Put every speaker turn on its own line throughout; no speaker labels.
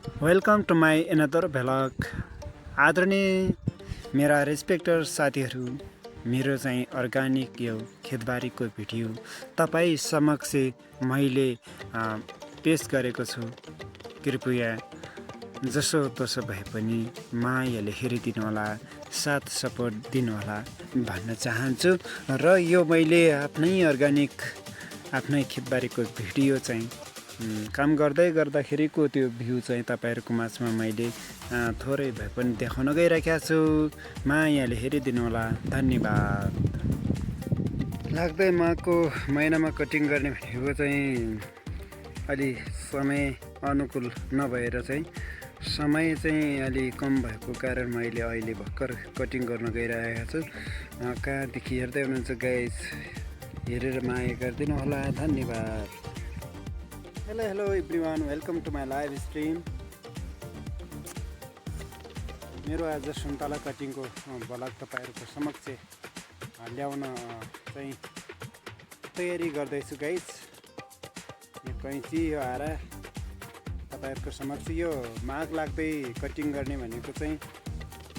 Welcome to my another vlog. आदरणीय मेरा रेस्पेक्टर साथीहरू, मेरो चाहिँ अर्ग्यानिक यो खेतबारीको भिडियो तपाईँ समक्ष मैले पेस गरेको छु। कृपया जसो तसो भए पनि मायाले हेरिदिनु होला, साथ सपोर्ट दिनुहोला भन्न चाहन्छु। र यो मैले आफ्नै अर्ग्यानिक आफ्नै खेतबारीको भिडियो चाहिँ काम गर्दाखेरिको त्यो भ्यू चाहिँ तपाईँहरूको माझमा मैले थोरै भए पनि देखाउन गइरहेको छु। मायाले हेरिदिनु होला, धन्यवाद। लाग्दै माघको महिनामा कटिङ गर्ने भनेको चाहिँ अलि समय अनुकूल नभएर चाहिँ समय चाहिँ अलि कम भएको कारण मैले अहिले भर्खर कटिङ गर्न गइरहेको छु। कहाँदेखि हेर्दै हुनुहुन्छ गाइस, हेरेर माया गरिदिनु होला, धन्यवाद। Hello everyone, welcome to my live stream. मेरो आज सुन्तला कटिङको भ्लग तपाईँहरूको समक्ष ल्याउन चाहिँ तयारी गर्दैछु गाइस। यो कैँची, यो हारा तपाईँहरूको समक्ष यो माघ लाग्दै कटिङ गर्ने भनेको चाहिँ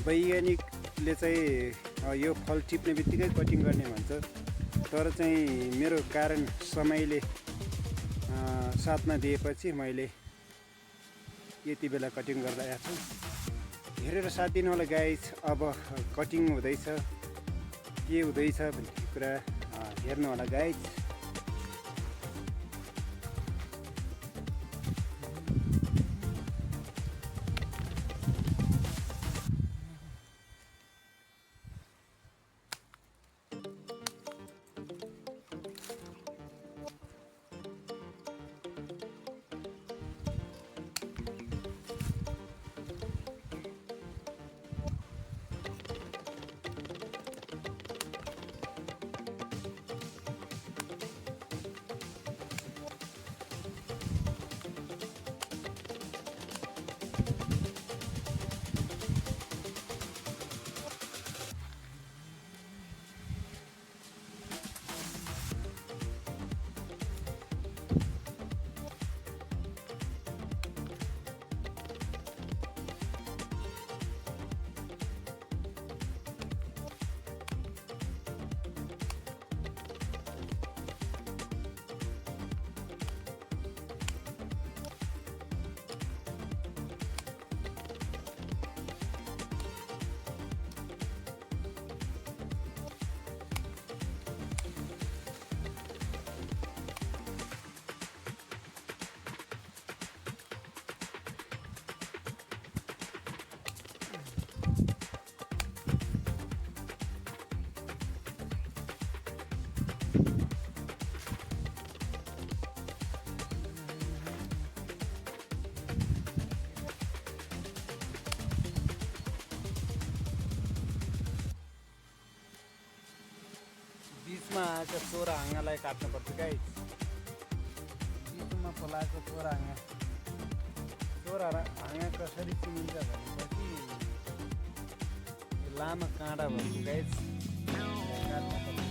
वैज्ञानिकले चाहिँ यो फल टिप्ने बित्तिकै कटिङ गर्ने भन्छ। तर चाहिँ मेरो कारण समयले साथमा दिएपछि मैले यति बेला कटिङ गर्दा आएको छु। हेरेर साथ दिनु होला गाइस। अब कटिङ हुँदैछ, के हुँदैछ भन्ने कुरा हेर्नु होला गाइस। बिचमा आएको चोर हाँगालाई काट्नुपर्छ गाइस। बिचमा पलाएको चोर हाँगा कसरी चिनिन्छ भनेपछि लामो काँडा भएको गाइस काट्नुपर्छ।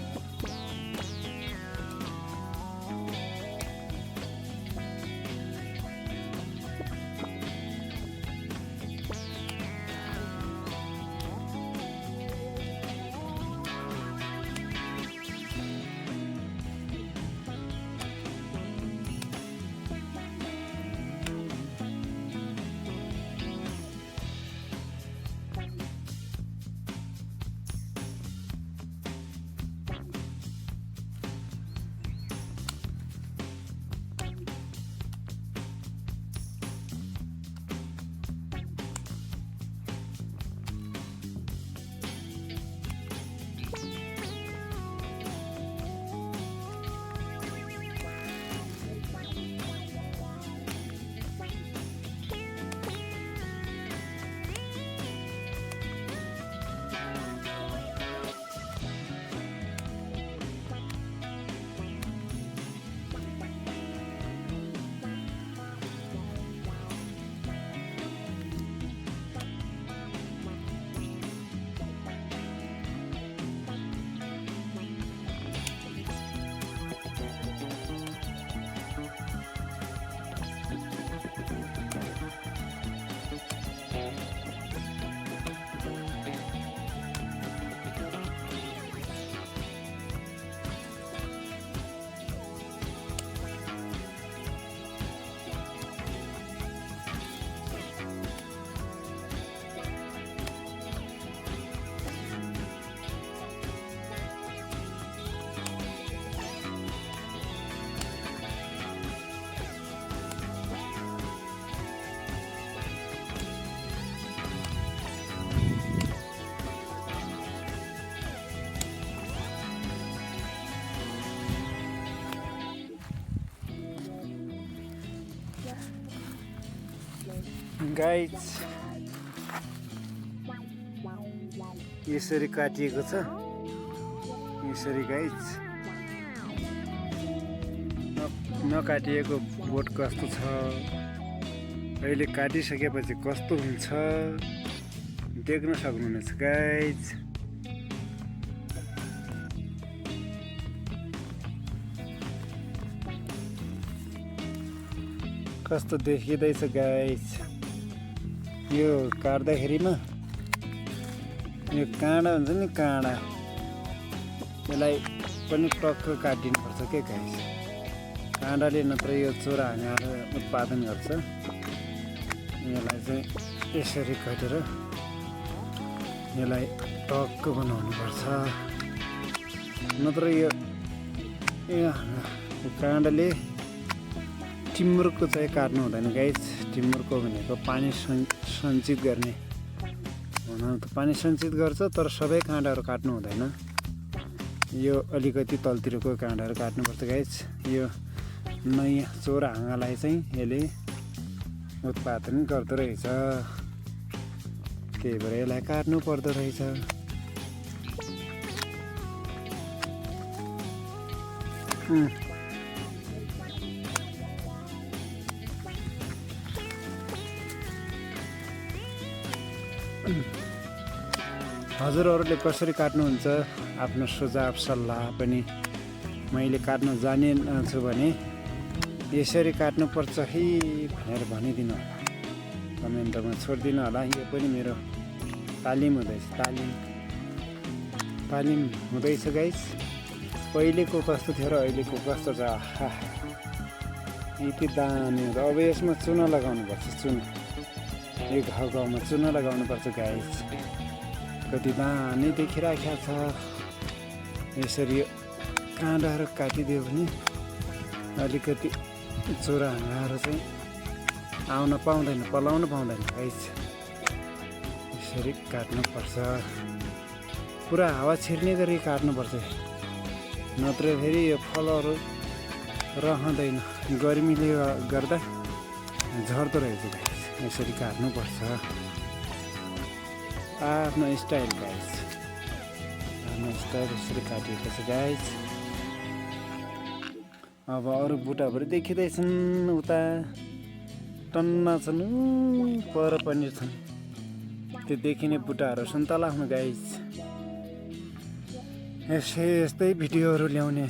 गाइज यसरी काटिएको छ। यसरी गाइज नकाटिएको बोट कस्तो छ, अहिले काटिसकेपछि कस्तो हुन्छ देख्न सक्नुहुनेछ गाइज। कस्तो देखिँदैछ गाइज। यो काट्दाखेरिमा यो काँडा हुन्छ नि, काँडा यसलाई पनि टक्क काटिनुपर्छ के गाइज। काँडाले नत्र यो चोरा हाँगाहरू उत्पादन गर्छ। यसलाई चाहिँ यसरी काटेर यसलाई टक्क बनाउनुपर्छ, नत्र यो काँडाले टिम्बरको चाहिँ काट्नु हुँदैन गाइज। टिम्बरको भनेको पानी सञ्चित गर्ने हुन त पानी सञ्चित गर्छ, तर सबै काँडाहरू काट्नु हुँदैन। यो अलिकति तलतिरको काँडाहरू काट्नुपर्छ गाइज। यो नयाँ चोरा हाँगालाई चाहिँ यसले उत्पादन गर्दो रहेछ, त्यही भएर यसलाई काट्नु पर्दो रहेछ। हजुरहरूले कसरी काट्नुहुन्छ आफ्नो सुझाव सल्लाह पनि मैले काट्न जानेछु भने यसरी काट्नुपर्छ है भनेर भनिदिनु होला, कमेन्टमा छोडिदिनु होला। यो पनि मेरो तालिम हुँदैछ, तालिम हुँदैछ गाइस। पहिलेको कस्तो थियो र अहिलेको कस्तो छ, यति दामी हुन्छ। अब यसमा चुना लगाउनुपर्छ, चुना यो घाउ घाउमा चुना लगाउनुपर्छ गाइस। कति दामी देखिराखेको छ। यसरी काँडाहरू काटिदियो भने अलिकति चोरा हाँगाहरू चाहिँ आउन पाउँदैन, पलाउन पाउँदैन गाइस। यसरी काट्नुपर्छ, पुरा हावा छिर्ने गरी काट्नुपर्छ, नत्र फेरि यो फलहरू रहँदैन, गर्मीले गर्दा झर्दो रहेछ गाइस। यसरी काट्नुपर्छ आफ्नो स्टाइल गाइस, आफ्नो स्टाइल यसरी काटिएको छ गाइस। अब अरू बुटाहरू देखिँदैछन्, उता टन्न छन्, पर पनि छन् त्यो देखिने बुटाहरू सुन्तला हुनु गाइस। यस्तै भिडियोहरू ल्याउने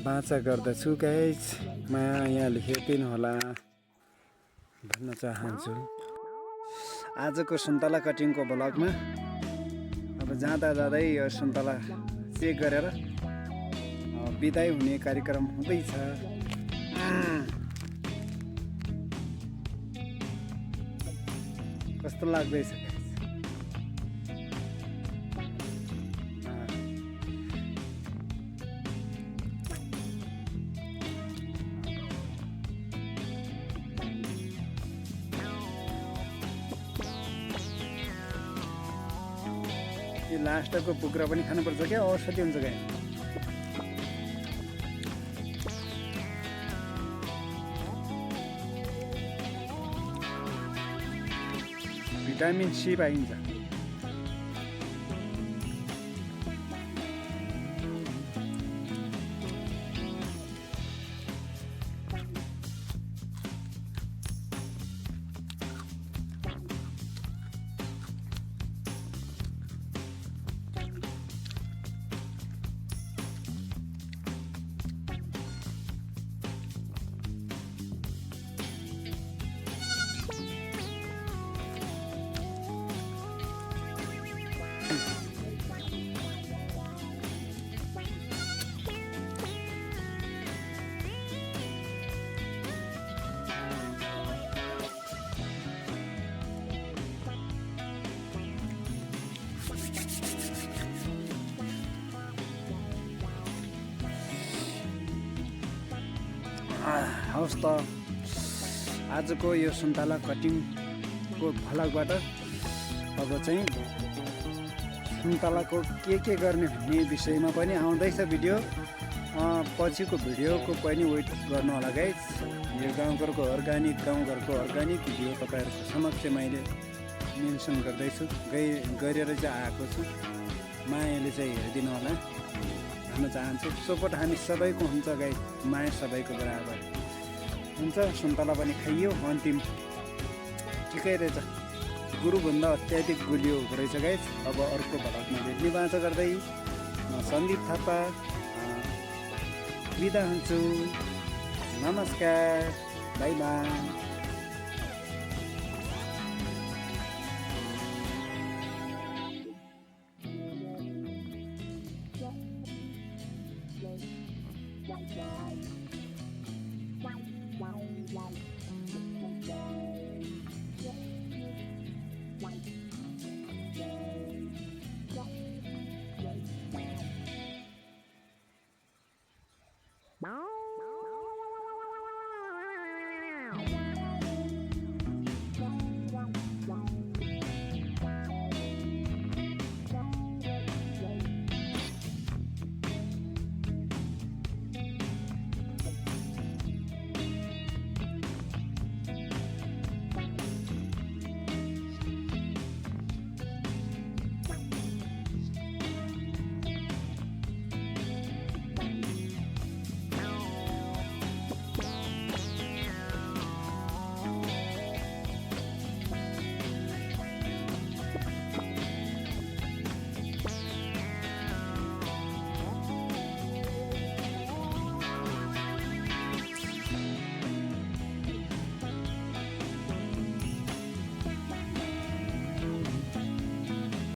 बाचा गर्दछु गाइस। मायाले हेरिदिनु होला भन्न चाहन्छु। आजको सुन्तला कटिङको ब्लगमा अब जाँदा जाँदै यो सुन्तला चेक गरेर बिदाई हुने कार्यक्रम हुँदैछ। कस्तो लाग्दैछ यो लास्टको कुखुरा पनि खानुपर्छ क्या, औषधि हुन्छ क्या। भिटामिन सी पाइन्छ। हवस् त, आजको यो सुन्तला कटिङको भ्लगबाट अब चाहिँ सुन्तलाको के गर्ने भन्ने विषयमा पनि आउँदैछ भिडियो। पछिको भिडियोको पनि वेट गर्नु होला गाइज। यो गाउँघरको अर्ग्यानिक भिडियो तपाईँहरूको समक्ष मैले मेन्सन गर्दैछु, गरेर चाहिँ आएको छु। मायाले चाहिँ हेरिदिनु होला भन्न चाहन्छु। सपोर्ट हामी सबैको हुन्छ गाइज, माया सबैको बराबर हुन्छ। सुन्तला पनि खाइयो, अन्तिम ठिकै रहेछ। गुरुभन्दा अत्याधिक गुलियो हुँदो रहेछ गाइज। अब अर्को भलकमा भेट्ने बाचा गर्दै म सन्दीप थापा बिदा हुन्छु। नमस्कार, बाई बाई।